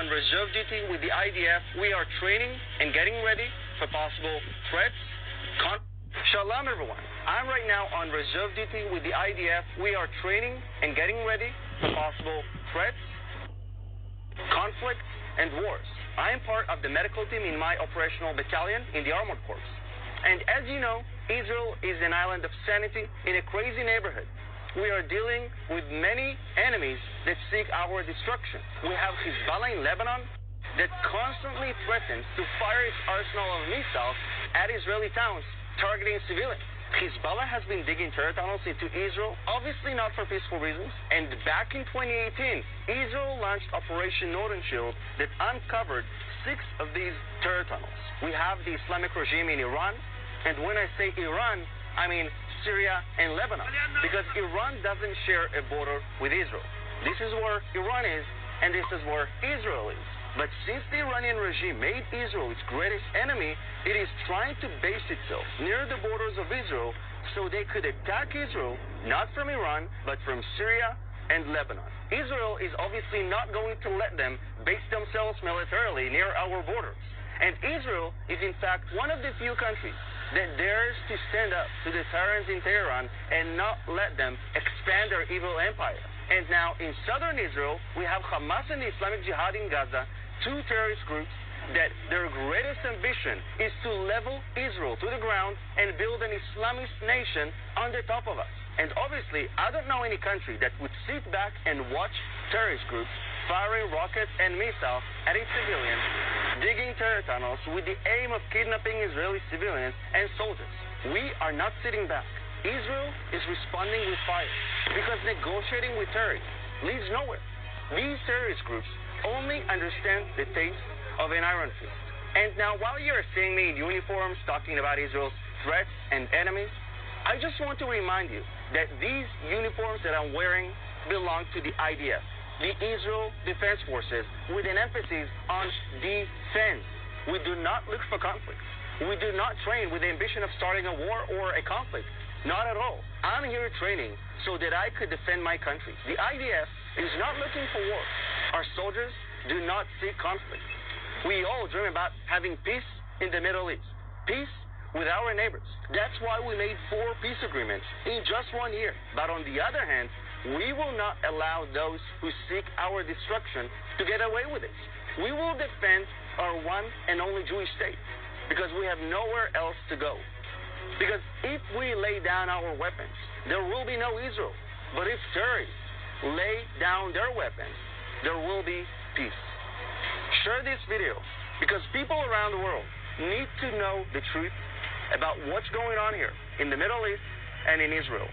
on reserve duty with the IDF. We are training and getting ready for possible threats. Shalom, everyone. I'm right now on reserve duty with the IDF. We are training and getting ready for possible threats, conflict, and wars. I am part of the medical team in my operational battalion in the Armored Corps. And as you know, Israel is an island of sanity in a crazy neighborhood. We are dealing with many enemies that seek our destruction. We have Hezbollah in Lebanon that constantly threatens to fire its arsenal of missiles at Israeli towns, targeting civilians. Hezbollah has been digging terror tunnels into Israel, obviously not for peaceful reasons. And back in 2018, Israel launched Operation Northern Shield that uncovered 6 of these terror tunnels. We have the Islamic regime in Iran, and when I say Iran, I mean Syria and Lebanon, because Iran doesn't share a border with Israel. This is where Iran is, and this is where Israel is. But since the Iranian regime made Israel its greatest enemy, it is trying to base itself near the borders of Israel so they could attack Israel, not from Iran, but from Syria and Lebanon. Israel is obviously not going to let them base themselves militarily near our borders. And Israel is in fact one of the few countries that dares to stand up to the tyrants in Tehran and not let them expand their evil empire. And now in southern Israel, we have Hamas and the Islamic Jihad in Gaza, 2 terrorist groups that their greatest ambition is to level Israel to the ground and build an Islamist nation on the top of us. And obviously, I don't know any country that would sit back and watch terrorist groups firing rockets and missiles at its civilians, digging terror tunnels with the aim of kidnapping Israeli civilians and soldiers. We are not sitting back. Israel is responding with fire because negotiating with terrorists leads nowhere. These terrorist groups only understand the taste of an iron fist. And now, while you're seeing me in uniforms talking about Israel's threats and enemies, I just want to remind you that these uniforms that I'm wearing belong to the IDF, the Israel Defense Forces, with an emphasis on defense. We do not look for conflict. We do not train with the ambition of starting a war or a conflict. Not at all. I'm here training so that I could defend my country. The IDF is not looking for war. Our soldiers do not seek conflict. We all dream about having peace in the Middle East. Peace with our neighbors. That's why we made 4 peace agreements in just 1 year. But on the other hand, we will not allow those who seek our destruction to get away with it. We will defend our one and only Jewish state because we have nowhere else to go. Because if we lay down our weapons, there will be no Israel. But if terrorists lay down their weapons, there will be peace. Share this video because people around the world need to know the truth about what's going on here in the Middle East and in Israel.